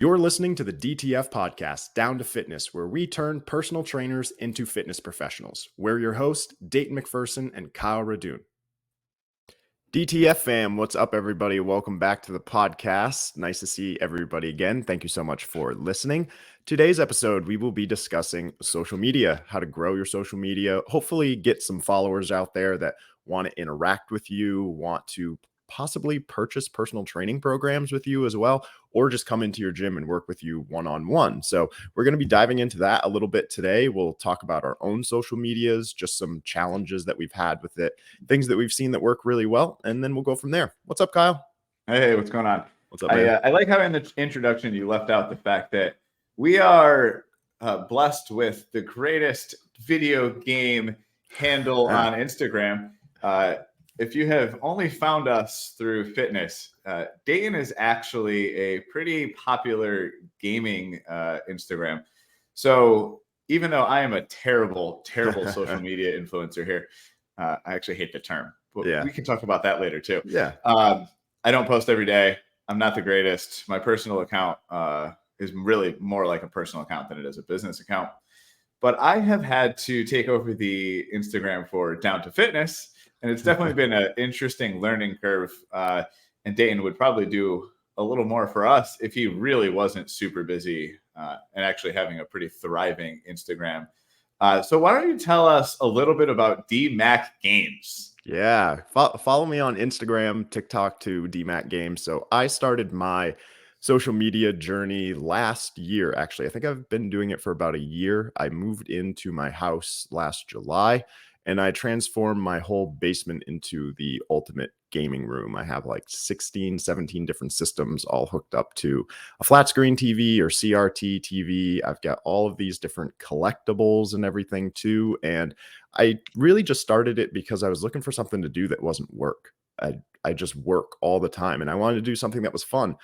You're listening to the DTF podcast, Down to Fitness, where we turn personal trainers into fitness professionals. We're your hosts, Dayton McPherson and Kyle Radune. DTF fam, what's up, everybody? Welcome back to the podcast. Nice to see everybody again. Thank you so much for listening. Today's episode, we will be discussing social media, how to grow your social media, hopefully get some followers out there that want to interact with you, want to possibly purchase personal training programs with you as well, or just come into your gym and work with you one-on-one. So we're going to be diving into that a little bit today. We'll talk about our own social medias, just some challenges that we've had with it, things that we've seen that work really well, and then we'll go from there. What's up, Kyle? Hey, what's going on? What's up, man? I like how in the introduction you left out the fact that we are blessed with the greatest video game handle on Instagram. If you have only found us through fitness, Dayton is actually a pretty popular gaming Instagram. So even though I am a terrible social media influencer here, I actually hate the term, but we can talk about that later too. Yeah. I don't post every day. I'm not the greatest. My personal account is really more like a personal account than it is a business account. But I have had to take over the Instagram for Down to Fitness, and it's definitely been an interesting learning curve. And Dayton would probably do a little more for us if he really wasn't super busy and actually having a pretty thriving Instagram. So why don't you tell us a little bit about DMAC Games? Yeah. Follow me on Instagram, TikTok to DMAC Games. So I started my social media journey last year. Actually, I think I've been doing it for about a year. I moved into my house last July and I transformed my whole basement into the ultimate gaming room. I have like 16, 17 different systems all hooked up to a flat screen TV or CRT TV. I've got all of these different collectibles and everything too. And I really just started it because I was looking for something to do that wasn't work. I just work all the time and I wanted to do something that was fun.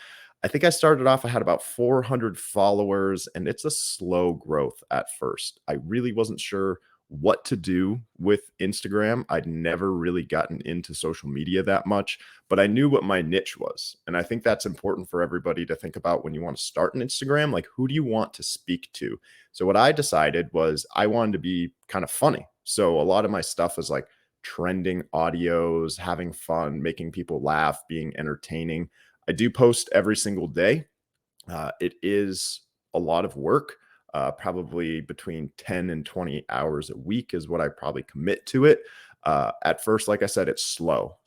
I think I started off, I had about 400 followers and it's a slow growth at first. I really wasn't sure what to do with Instagram. I'd never really gotten into social media that much, but I knew what my niche was. And I think that's important for everybody to think about when you want to start an Instagram, like who do you want to speak to? So what I decided was I wanted to be kind of funny. So a lot of my stuff is like trending audios, having fun, making people laugh, being entertaining. I do post every single day. It is a lot of work. Probably between 10 and 20 hours a week is what I probably commit to it. At first, like I said, it's slow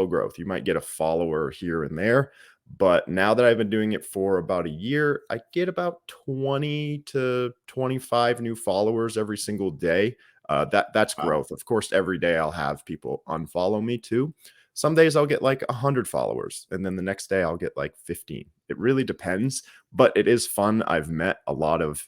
growth. You might get a follower here and there, but now that I've been doing it for about a year, I get about 20 to 25 new followers every single day. That's growth. Of course, every day I'll have people unfollow me too. Some days I'll get like 100 followers and then the next day I'll get like 15. It really depends, but it is fun. I've met a lot of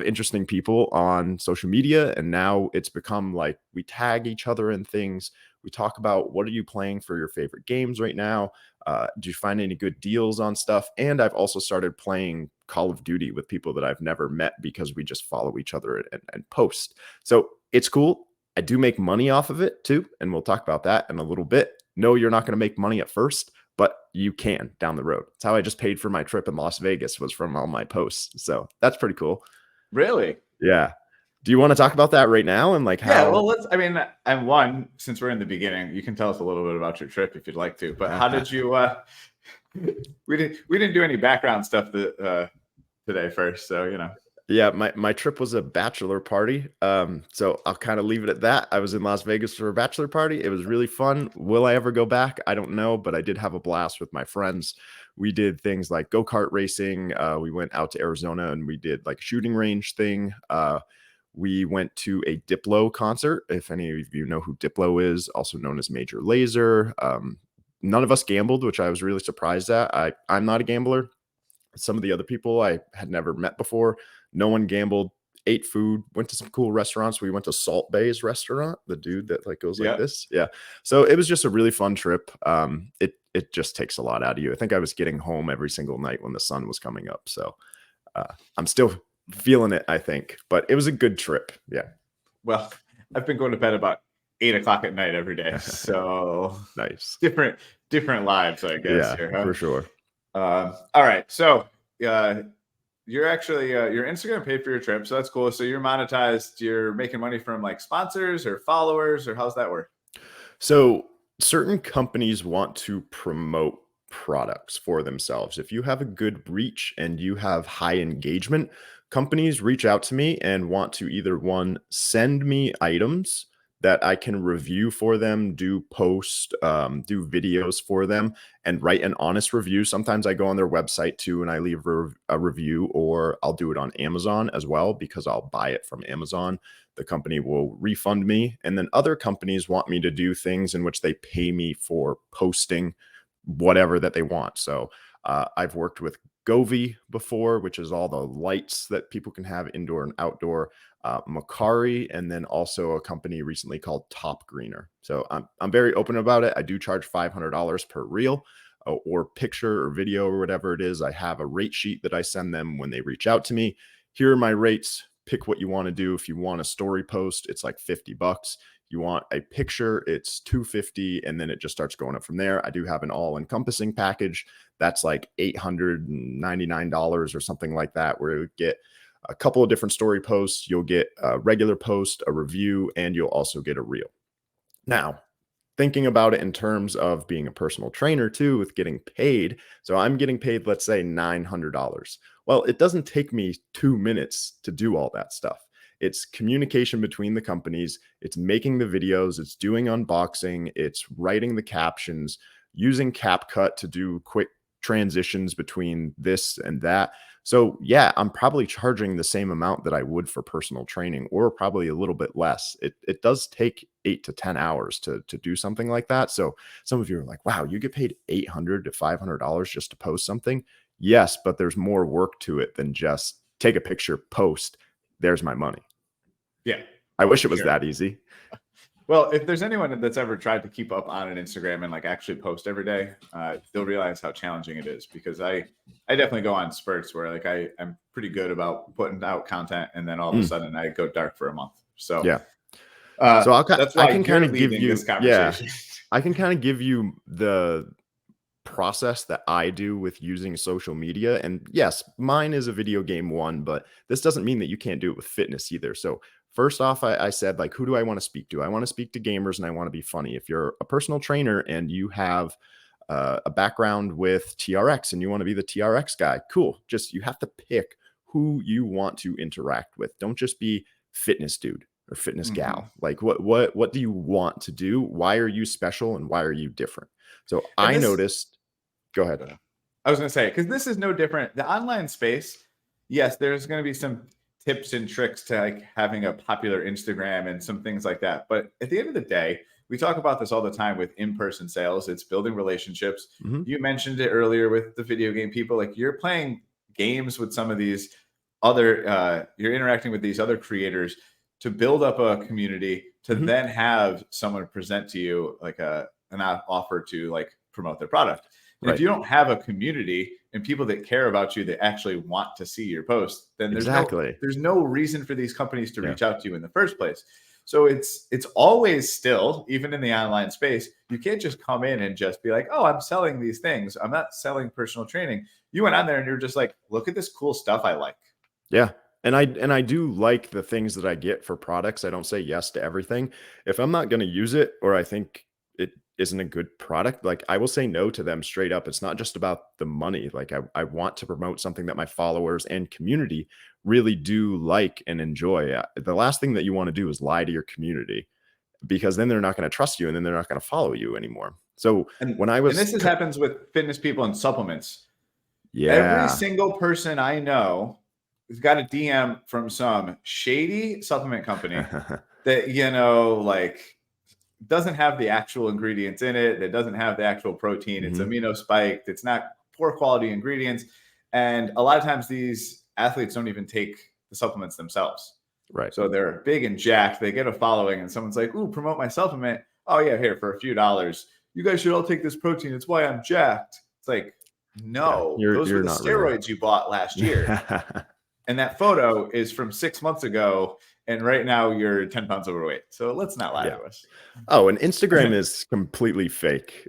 interesting people on social media. And now it's become like we tag each other in things. We talk about what are you playing for your favorite games right now? Do you find any good deals on stuff? And I've also started playing Call of Duty with people that I've never met because we just follow each other and post. So it's cool. I do make money off of it too. And we'll talk about that in a little bit. No, you're not going to make money at first, but you can down the road. It's how I just paid for my trip in Las Vegas was from all my posts. So that's pretty cool. Really? Yeah. Do you want to talk about that right now? And like how? Yeah, well, I'm one, since we're in the beginning, you can tell us a little bit about your trip if you'd like to, but how did you, we didn't do any background stuff today first. So, you know. Yeah, my trip was a bachelor party. So I'll kind of leave it at that. I was in Las Vegas for a bachelor party. It was really fun. Will I ever go back? I don't know, but I did have a blast with my friends. We did things like go-kart racing. We went out to Arizona and we did like a shooting range thing. We went to a Diplo concert. If any of you know who Diplo is, also known as Major Lazer. None of us gambled, which I was really surprised at. I'm not a gambler. Some of the other people I had never met before. No one gambled, ate food, went to some cool restaurants. We went to Salt Bay's restaurant, the dude that like goes like this. Yeah. So it was just a really fun trip. It just takes a lot out of you. I think I was getting home every single night when the sun was coming up. So I'm still feeling it, I think, but it was a good trip. Yeah. Well, I've been going to bed about 8 o'clock at night every day. So nice. Different lives, I guess. Yeah, for sure. All right. So uh, you're actually your Instagram paid for your trip, so that's cool. So you're monetized. You're making money from like sponsors or followers, or how's that work? So certain companies want to promote products for themselves. If you have a good reach and you have high engagement, companies reach out to me and want to either one, send me items that I can review for them, do post, do videos for them, and write an honest review. Sometimes I go on their website too and I leave a review, or I'll do it on Amazon as well because I'll buy it from Amazon. The company will refund me. And then other companies want me to do things in which they pay me for posting whatever that they want. So I've worked with Govee before, which is all the lights that people can have indoor and outdoor, Macari, and then also a company recently called Top Greener. So I'm very open about it. I do charge $500 per reel or picture or video or whatever it is. I have a rate sheet that I send them when they reach out to me. Here are my rates. Pick what you want to do. If you want a story post, it's like $50. You want a picture, it's $250, and then it just starts going up from there. I do have an all-encompassing package that's like $899 or something like that, where it would get a couple of different story posts. You'll get a regular post, a review, and you'll also get a reel. Now, thinking about it in terms of being a personal trainer too, with getting paid. So I'm getting paid, let's say $900. Well, it doesn't take me 2 minutes to do all that stuff. It's communication between the companies. It's making the videos. It's doing unboxing. It's writing the captions, using CapCut to do quick transitions between this and that. So yeah, I'm probably charging the same amount that I would for personal training, or probably a little bit less. It does take 8 to 10 hours to do something like that. So some of you are like, wow, you get paid $800 to $500 just to post something. Yes, but there's more work to it than just take a picture, post. There's my money. Yeah, I wish for it was sure. that easy. Well, if there's anyone that's ever tried to keep up on an Instagram and like actually post every day, they'll realize how challenging it is, because I definitely go on spurts where like I'm pretty good about putting out content, and then all of a Mm, sudden I go dark for a month. So yeah. So that's I why can kind you're of give leading you, this yeah, conversation. I can kind of give you the process that I do with using social media. And yes, mine is a video game one, but this doesn't mean that you can't do it with fitness either. So first off, I said, like, who do I want to speak to? I want to speak to gamers and I want to be funny. If you're a personal trainer and you have a background with TRX and you want to be the TRX guy, cool. Just you have to pick who you want to interact with. Don't just be fitness dude or fitness Mhm. gal. Like what do you want to do? Why are you special and why are you different? So And I this noticed, go ahead. I was going to say, because this is no different. The online space, yes, there's going to be some tips and tricks to like having a popular Instagram and some things like that. But at the end of the day, we talk about this all the time with in-person sales. It's building relationships. Mhm, You mentioned it earlier with the video game people. Like you're playing games with some of these other, you're interacting with these other creators to build up a community, to mhm, then have someone present to you like an offer to like promote their product. And if right. you don't have a community and people that care about you that actually want to see your post, then Exactly. there's no reason for these companies to Yeah. reach out to you in the first place. So it's always still, even in the online space, you can't just come in and just be like, oh, I'm selling these things. I'm not selling personal training. You went on there and you're just like, look at this cool stuff I like. Yeah. And I do like the things that I get for products. I don't say yes to everything. If I'm not gonna use it or I think it isn't a good product, like, I will say no to them straight up. It's not just about the money. Like, I want to promote something that my followers and community really do like and enjoy. The last thing that you wanna do is lie to your community, because then they're not gonna trust you and then they're not gonna follow you anymore. So, And when I and was this happens with fitness people and supplements. Every Yeah. single person I know has got a DM from some shady supplement company that, like doesn't have the actual ingredients in it, that doesn't have the actual protein. It's Mhm. amino spiked. It's not poor quality ingredients. And a lot of times these athletes don't even take the supplements themselves. Right. So they're big and jacked. They get a following, and someone's like, ooh, promote my supplement. Oh, yeah, here for a few dollars. You guys should all take this protein. It's why I'm jacked. It's like, Yeah. no, You're those were you're the not really. steroids you bought last year. And that photo is from 6 months ago. And right now you're 10 pounds overweight. So let's not lie Yeah. to us. Oh, and Instagram is completely fake.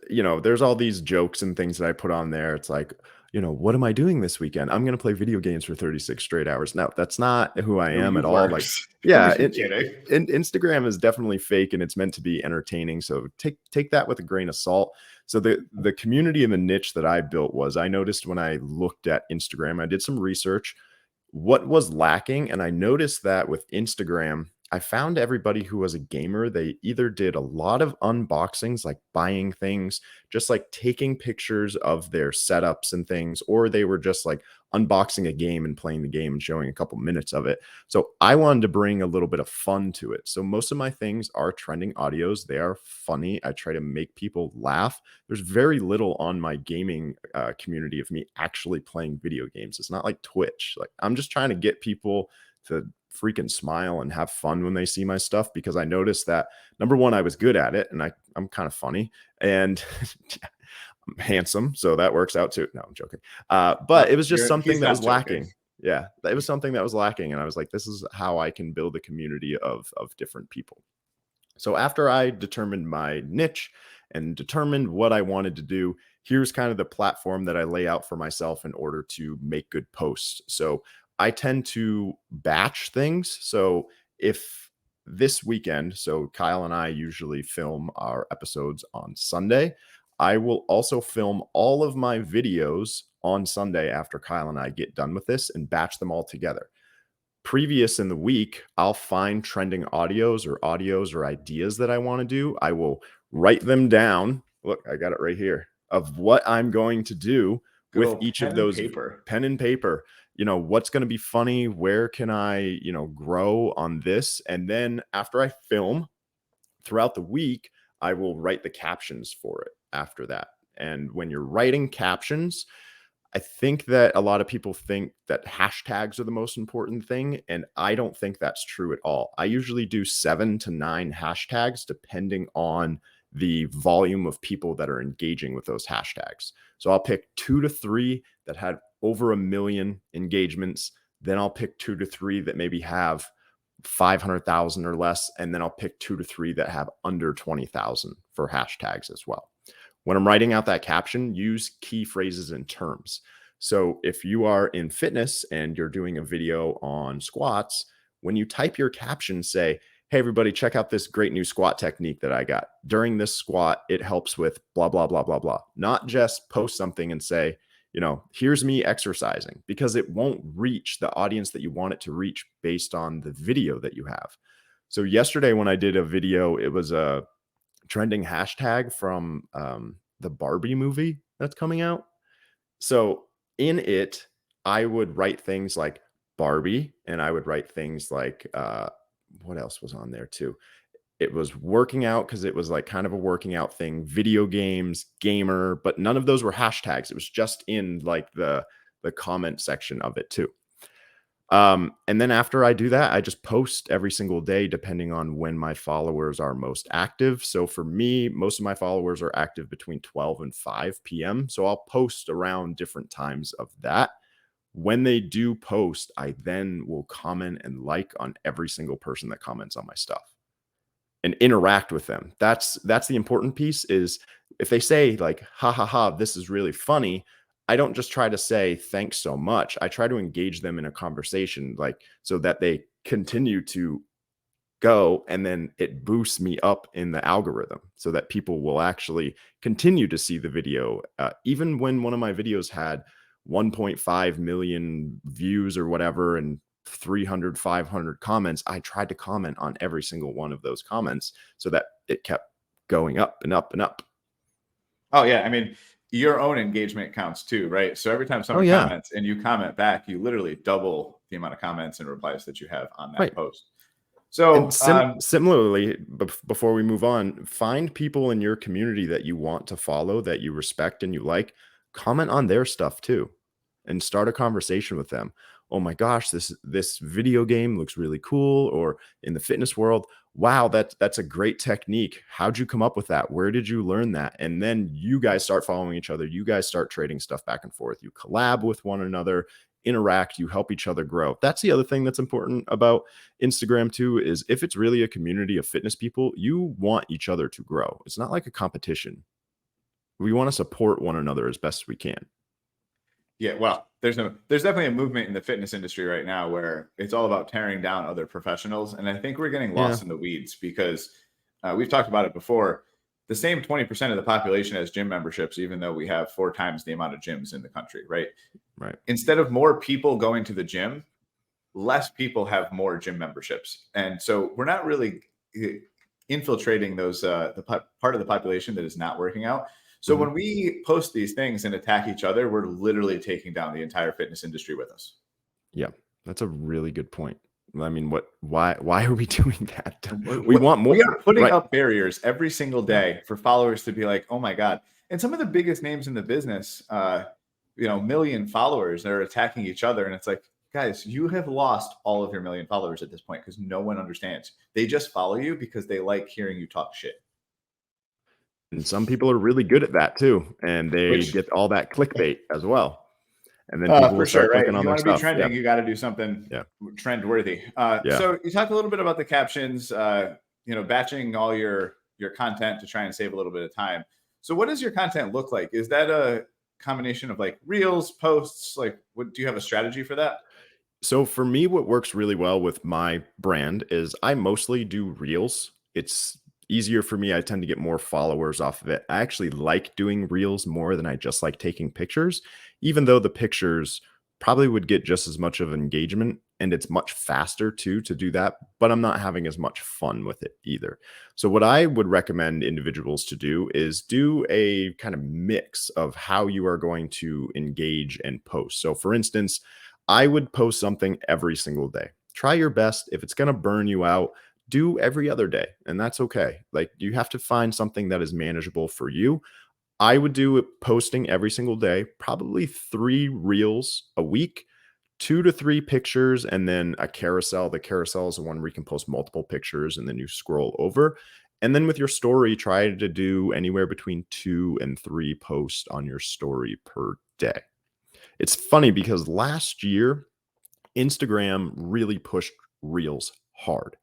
There's all these jokes and things that I put on there. It's like, what am I doing this weekend? I'm going to play video games for 36 straight hours. No, that's not who I Who am you at all. Like, works. Who yeah, you kidding? Instagram is definitely fake and it's meant to be entertaining. So take that with a grain of salt. So the community and the niche that I built was, I noticed when I looked at Instagram, I did some research what was lacking. And I noticed that with Instagram, I found everybody who was a gamer, they either did a lot of unboxings, like buying things, just like taking pictures of their setups and things, or they were just like unboxing a game and playing the game and showing a couple minutes of it. So I wanted to bring a little bit of fun to it. So most of my things are trending audios. They are funny. I try to make people laugh. There's very little on my gaming community of me actually playing video games. It's not like Twitch. Like I'm just trying to get people to freaking smile and have fun when they see my stuff, because I noticed that number one, I was good at it and I'm kind of funny and I'm handsome. So that works out too. No, I'm joking. But it was just something He's that not was joking. lacking. Yeah, it was something that was lacking. And I was like, this is how I can build a community of different people. So after I determined my niche and determined what I wanted to do, here's kind of the platform that I lay out for myself in order to make good posts. So I tend to batch things. So if this weekend, so Kyle and I usually film our episodes on Sunday, I will also film all of my videos on Sunday after Kyle and I get done with this and batch them all together. Previous in the week, I'll find trending audios or ideas that I want to do. I will write them down. Look, I got it right here of what I'm going to do Good with old each of pen and those paper. pen and paper. What's going to be funny? Where can I, grow on this? And then after I film throughout the week, I will write the captions for it after that. And when you're writing captions, I think that a lot of people think that hashtags are the most important thing, and I don't think that's true at all. I usually do 7 to 9 hashtags depending on the volume of people that are engaging with those hashtags. So I'll pick 2 to 3 that had over 1 million engagements. Then I'll pick 2 to 3 that maybe have 500,000 or less. And then I'll pick 2 to 3 that have under 20,000 for hashtags as well. When I'm writing out that caption, use key phrases and terms. So if you are in fitness and you're doing a video on squats, when you type your caption, say, hey, everybody, check out this great new squat technique that I got. During this squat, it helps with blah, blah, blah, blah, blah. Not just post something and say, here's me exercising, because it won't reach the audience that you want it to reach based on the video that you have. So yesterday when I did a video, it was a trending hashtag from the Barbie movie that's coming out. So in it, I would write things like Barbie, and I would write things like what else was on there too? It was working out, because it was like kind of a working out thing, video games, gamer, but none of those were hashtags. It was just in like the comment section of it too. And then after I do that, I just post every single day, depending on when my followers are most active. So for me, most of my followers are active between 12 and 5 p.m. So I'll post around different times of that. When they do post, I then will comment and like on every single person that comments on my stuff and interact with them. That's the important piece. Is if they say like, ha ha ha, this is really funny, I don't just try to say thanks so much. I try to engage them in a conversation, like, so that they continue to go, and then it boosts me up in the algorithm so that people will actually continue to see the video. Even when one of my videos had 1.5 million views or whatever, and 300, 500 comments, I tried to comment on every single one of those comments so that it kept going up and up and up. Oh yeah, I mean, your own engagement counts too, right? So every time Oh someone yeah. comments and you comment back, you literally double the amount of comments and replies that you have on that Right. post. And So similarly, before we move on, find people in your community that you want to follow, that you respect and you like. Comment on their stuff too, and start a conversation with them. Oh my gosh, this video game looks really cool. Or in the fitness world, wow, that's a great technique. How'd you come up with that? Where did you learn that? And then you guys start following each other. You guys start trading stuff back and forth. You collab with one another. interact, you help each other grow. That's the other thing that's important about Instagram too, is if it's really a community of fitness people, you want each other to grow. It's not like a competition. We want to support one another as best we can. Yeah, well, there's definitely a movement in the fitness industry right now where it's all about tearing down other professionals, and I think we're getting Yeah, lost in the weeds because we've talked about it before. The same 20% of the population has gym memberships, even though we have 4 times the amount of gyms in the country, right? right. Instead of more people going to the gym, less people have more gym memberships, and so we're not really infiltrating those part of the population that is not working out. So Mhm. when we post these things and attack each other, we're literally taking down the entire fitness industry with us. Yeah, that's a really good point. I mean, why are we doing that? We What want more, we are putting right? up barriers every single Yeah. day for followers to be like, "Oh my god!" And some of the biggest names in the business, million followers, are attacking each other, and it's like, guys, you have lost all of your million followers at this point because no one understands. They just follow you because they like hearing you talk shit. And some people are really good at that too, and they Which get all that clickbait as well. And then people will For sure, start right? clicking If on you their want to be stuff. Yeah. trending, you got to do something Yeah. trend worthy. Yeah. So you talked a little bit about the captions, batching all your content to try and save a little bit of time. So what does your content look like? Is that a combination of like reels, posts? Like, what do you have a strategy for that? So for me, what works really well with my brand is I mostly do reels. It's easier for me. I tend to get more followers off of it. I actually like doing reels more than I just like taking pictures, even though the pictures probably would get just as much of engagement and it's much faster too to do that, but I'm not having as much fun with it either. So what I would recommend individuals to do is do a kind of mix of how you are going to engage and post. So for instance, I would post something every single day. Try your best. If it's going to burn you out, do every other day, and that's okay. Like you have to find something that is manageable for you. I would do it posting every single day, probably 3 reels a week, 2 to 3 pictures, and then a carousel. The carousel is the one where you can post multiple pictures and then you scroll over. And then with your story, try to do anywhere between 2 and 3 posts on your story per day. It's funny because last year, Instagram really pushed Reels hard,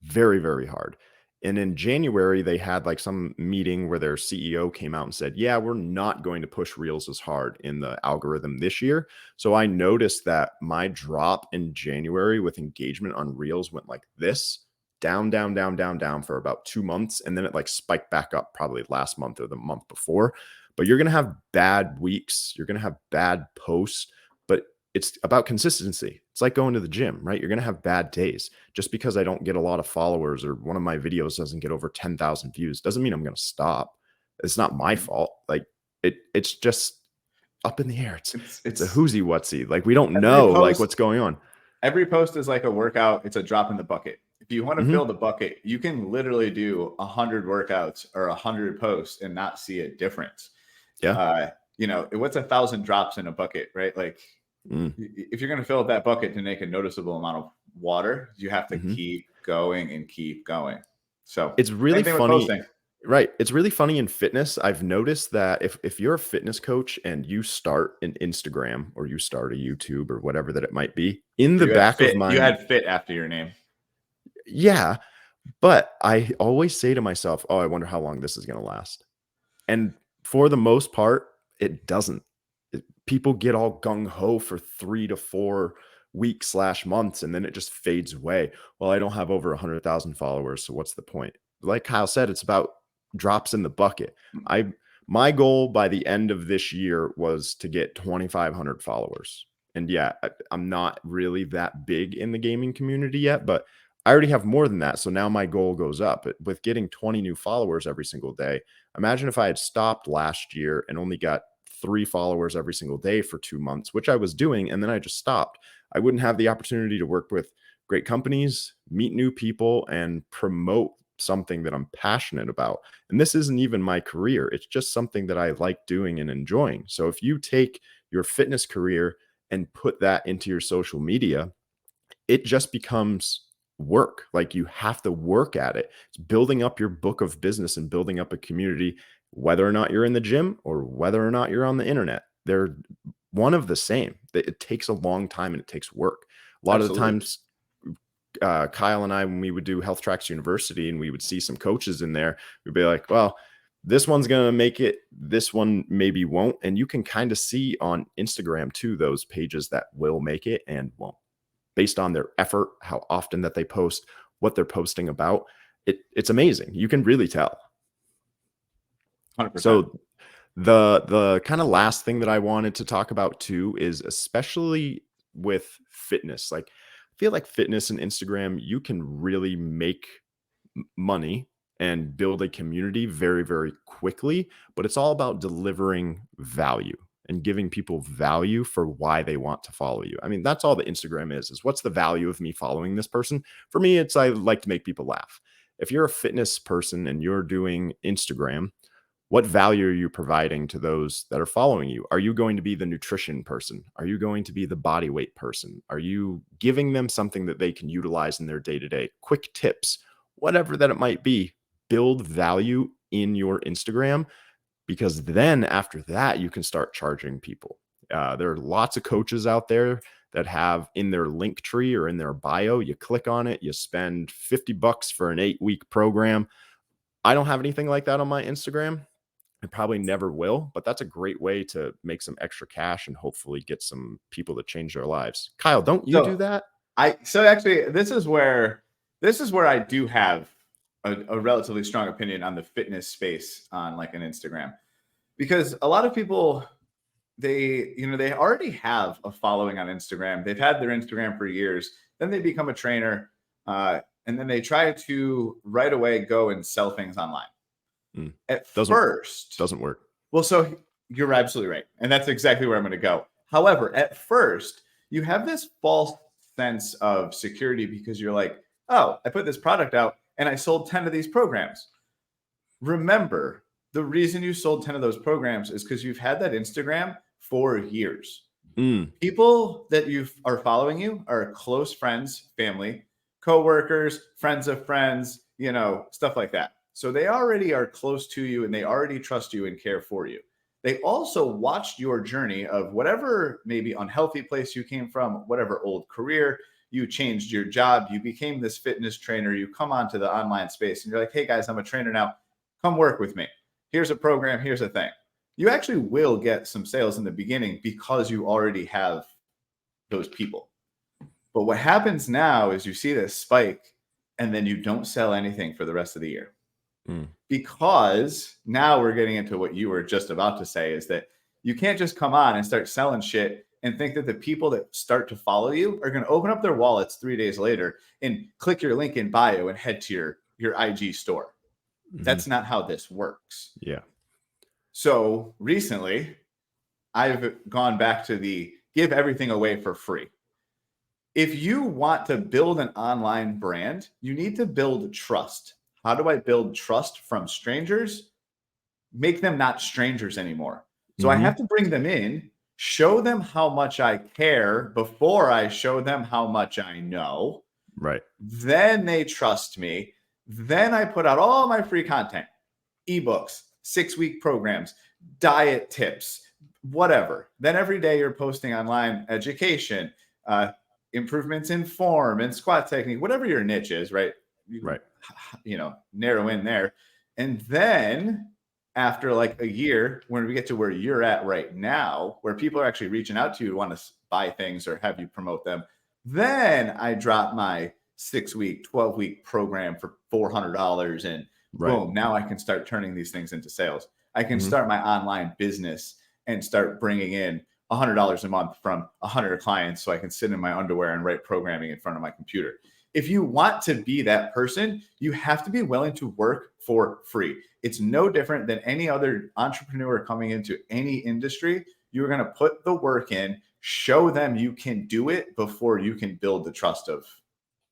very, very hard. And in January, they had like some meeting where their CEO came out and said, "Yeah, we're not going to push Reels as hard in the algorithm this year." So I noticed that my drop in January with engagement on Reels went like this, down, down, down, down, down for about 2 months. And then it like spiked back up probably last month or the month before. But you're going to have bad weeks, you're going to have bad posts, but it's about consistency. It's like going to the gym, right? You're going to have bad days. Just because I don't get a lot of followers or one of my videos doesn't get over 10,000 views doesn't mean I'm going to stop. It's not my fault. Like it's just up in the air. It's a It's whoozy whatsy. Like we don't every know like post what's going on. every post is like a workout. It's a drop in the bucket. If you want to Mhm. fill the bucket, you can literally do 100 workouts or 100 posts and not see a difference. Yeah. What's 1,000 drops in a bucket, right? Like Mm. if you're going to fill up that bucket to make a noticeable amount of water, you have to Mhm. keep going and keep going. So It's really same thing with funny. posting. Right. It's really funny in fitness. I've noticed that if you're a fitness coach and you start an Instagram or you start a YouTube or whatever that it might be, in the You had back of fit. You my had fit after your name. yeah, but I always say to myself, "Oh, I wonder how long this is gonna last." And for the most part, it doesn't. People get all gung ho for 3 to 4 weeks slash months, and then it just fades away. Well, I don't have over 100,000 followers, so what's the point? Like Kyle said, it's about drops in the bucket. I My goal by the end of this year was to get 2,500 followers. And yeah, I'm not really that big in the gaming community yet, but I already have more than that. So now my goal goes up. But with getting 20 new followers every single day, imagine if I had stopped last year and only got 3 followers every single day for 2 months, which I was doing, and then I just stopped. I wouldn't have the opportunity to work with great companies, meet new people, and promote something that I'm passionate about. And this isn't even my career, it's just something that I like doing and enjoying. So if you take your fitness career and put that into your social media, it just becomes work. Like you have to work at it. It's building up your book of business and building up a community, whether or not you're in the gym or whether or not you're on the internet. They're one of the same. It takes a long time and it takes work. A lot of the Absolutely. times, Kyle and I, when we would do Health Tracks University and we would see some coaches in there, we'd be like, well, this one's going to make it. This one maybe won't. And you can kind of see on Instagram too, those pages that will make it and won't based on their effort, how often that they post, what they're posting about. It's amazing. You can really tell. 100%. So the kind of last thing that I wanted to talk about too is especially with fitness. Like I feel like fitness and Instagram, you can really make money and build a community very, very quickly, but it's all about delivering value and giving people value for why they want to follow you. I mean, that's all the Instagram is what's the value of me following this person? For me, it's I like to make people laugh. If you're a fitness person and you're doing Instagram, what value are you providing to those that are following you? Are you going to be the nutrition person? Are you going to be the body weight person? Are you giving them something that they can utilize in their day to day? Quick tips, whatever that it might be, build value in your Instagram because then after that, you can start charging people. There are lots of coaches out there that have in their link tree or in their bio, you click on it, you spend $50 for an 8-week program. I don't have anything like that on my Instagram. I probably never will, but that's a great way to make some extra cash and hopefully get some people to change their lives. Kyle, don't you do So that? so actually this is where I do have a relatively strong opinion on the fitness space on like an Instagram, because a lot of people, they already have a following on Instagram. They've had their Instagram for years. Then they become a trainer, and then they try to right away go and sell things online. Mm, At doesn't first, doesn't work. well, so you're absolutely right. And that's exactly where I'm going to go. However, at first, you have this false sense of security because you're like, oh, I put this product out and I sold 10 of these programs. Remember, the reason you sold 10 of those programs is because you've had that Instagram for years. Mm, People that you are following you are close friends, family, coworkers, friends of friends, stuff like that. So they already are close to you and they already trust you and care for you. They also watched your journey of whatever maybe unhealthy place you came from, whatever old career, you changed your job, you became this fitness trainer, you come onto the online space and you're like, hey guys, I'm a trainer now. Come work with me. Here's a program, here's a thing. You actually will get some sales in the beginning because you already have those people. But what happens now is you see this spike and then you don't sell anything for the rest of the year. mm, Because now we're getting into what you were just about to say, is that you can't just come on and start selling shit and think that the people that start to follow you are going to open up their wallets 3 days later and click your link in bio and head to your IG store. mhm. That's not how this works. Yeah. So recently, I've gone back to the give everything away for free. If you want to build an online brand, you need to build trust. How do I build trust from strangers? Make them not strangers anymore. So I have Mhm. to bring them in, show them how much I care before I show them how much I know. Right. Then they trust me. Then I put out all my free content, ebooks, 6-week programs, diet tips, whatever. Then every day you're posting online education, uh, improvements in form and squat technique, whatever your niche is, right? You, Right. narrow in there. And then after like a year, when we get to where you're at right now, where people are actually reaching out to you to want to buy things or have you promote them, then I drop my 6-week, 12-week program for $400 and Right. boom, now I can start turning these things into sales. I can Mhm. start my online business and start bringing in $100 a month from 100 clients so I can sit in my underwear and write programming in front of my computer. If you want to be that person, you have to be willing to work for free. It's no different than any other entrepreneur coming into any industry. You're going to put the work in, show them you can do it before you can build the trust of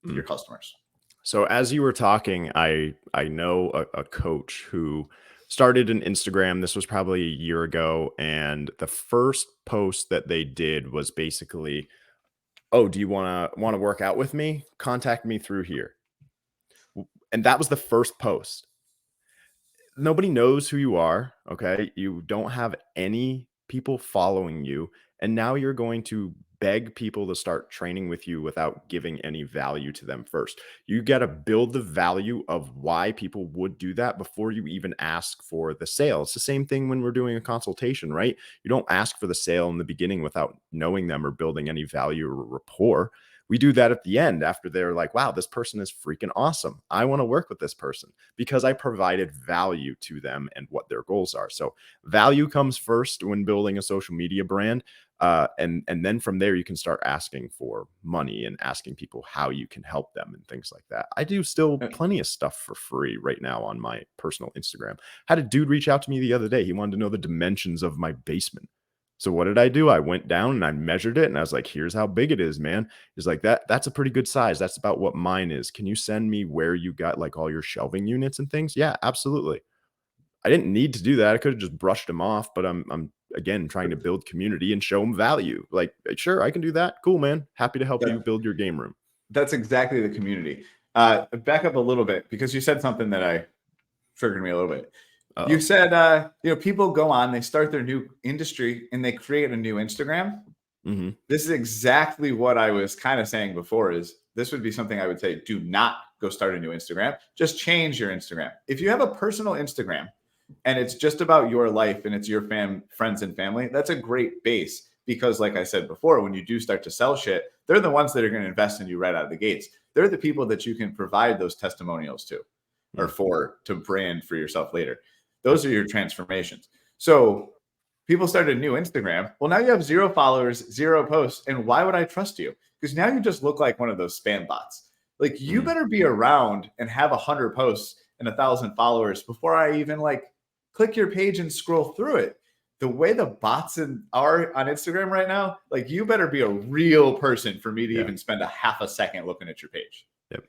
Mm. your customers. So as you were talking, I know a coach who started an Instagram. This was probably a year ago, and the first post that they did was basically, "Oh, do you wanna work out with me? Contact me through here." And that was the first post. Nobody knows who you are, okay? You don't have any people following you, And now you're going to beg people to start training with you without giving any value to them first. You got to build the value of why people would do that before you even ask for the sale. It's the same thing when we're doing a consultation, right? You don't ask for the sale in the beginning without knowing them or building any value or rapport. We do that at the end after they're like, wow, this person is freaking awesome. I want to work with this person because I provided value to them and what their goals are. So value comes first when building a social media brand. And then from there, you can start asking for money and asking people how you can help them and things like that. I do still plenty of stuff for free right now on my personal Instagram. Had a dude reach out to me the other day. He wanted to know the dimensions of my basement. So what did I do? I went down and I measured it and I was like, here's how big it is, man. He's like, that's a pretty good size. That's about what mine is. Can you send me where you got like all your shelving units and things? Yeah, absolutely. I didn't need to do that. I could have just brushed him off, but I'm again trying to build community and show him value. Like, sure, I can do that. Cool, man. Happy to help you build your game room. That's exactly the community. Back up a little bit because you said something that I triggered me a little bit. You said, people go on, they start their new industry and they create a new Instagram. This is exactly what I was kind of saying before is this would be something I would say, do not go start a new Instagram. Just change your Instagram. If you have a personal Instagram and it's just about your life and it's your friends and family, that's a great base because like I said before, when you do start to sell shit, they're the ones that are going to invest in you right out of the gates. They're the people that you can provide those testimonials to or to brand for yourself later. Those are your transformations. So people started a new Instagram. Well, now you have 0 followers, 0 posts. And why would I trust you? Because now you just look like one of those spam bots. Like you better be around and have 100 posts and 1,000 followers before I even like click your page and scroll through it. The way the bots are on Instagram right now, like you better be a real person for me to even spend a half a second looking at your page. Yep.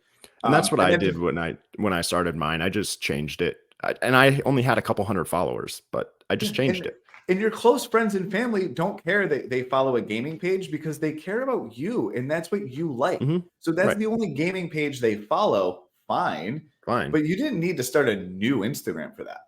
And that's what I did when I started mine. I just changed it. And I only had a couple hundred followers, but I just changed it. And your close friends and family don't care that they follow a gaming page because they care about you and that's what you like. So that's the only gaming page they follow. Fine. But you didn't need to start a new Instagram for that.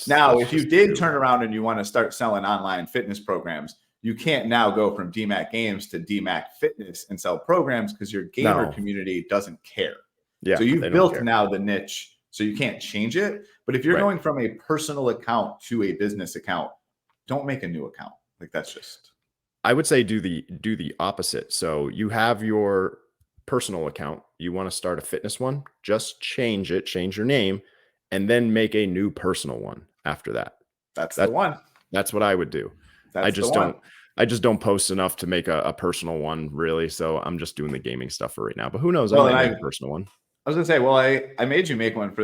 No, if you did turn around and you want to start selling online fitness programs, you can't now go from DMAC Games to DMAC Fitness and sell programs because your gamer community doesn't care. Yeah. So you've built now the niche. So you can't change it. But if you're going from a personal account to a business account, don't make a new account. Like that's just. I would say do the opposite. So you have your personal account. You want to start a fitness one, just change it, change your name, and then make a new personal one after that. That's the one. That's what I would do. I just don't post enough to make a personal one really. So I'm just doing the gaming stuff for right now. But who knows? I might make a personal one. I was gonna say, well, I made you make one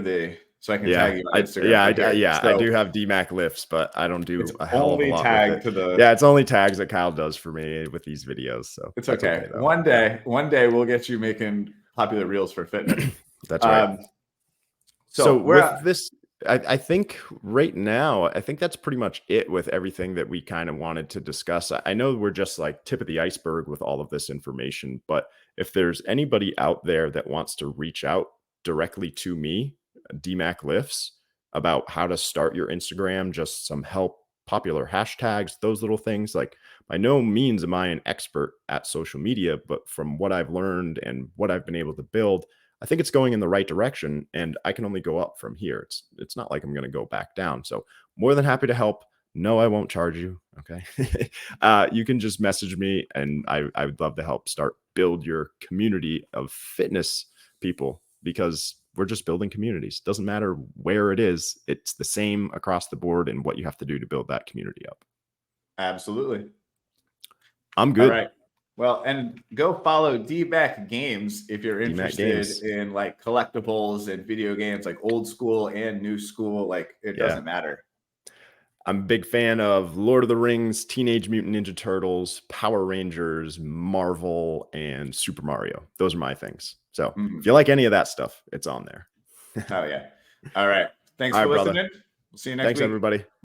so I can tag you on Instagram. I do have DMAC lifts, but I don't do a hell of a lot tagged with it. It's only tags that Kyle does for me with these videos. So it's okay. One day we'll get you making popular reels for fitness. That's right. So with this, I think right now, I think that's pretty much it with everything that we kind of wanted to discuss. I know we're just like tip of the iceberg with all of this information, but if there's anybody out there that wants to reach out directly to me, DMAC Lifts, about how to start your Instagram, just some help, popular hashtags, those little things, like by no means am I an expert at social media, but from what I've learned and what I've been able to build, I think it's going in the right direction and I can only go up from here. It's not like I'm going to go back down. So more than happy to help. No, I won't charge you. Okay. You can just message me and I would love to help build your community of fitness people because we're just building communities. Doesn't matter where it is. It's the same across the board and what you have to do to build that community up. Absolutely. I'm good. All right. Well, and go follow DMAC Games if you're interested in like collectibles and video games, like old school and new school. Like it doesn't matter. I'm a big fan of Lord of the Rings, Teenage Mutant Ninja Turtles, Power Rangers, Marvel, and Super Mario. Those are my things. So if you like any of that stuff, it's on there. Oh, yeah. All right. Thanks for listening. We'll see you next week. Thanks, everybody.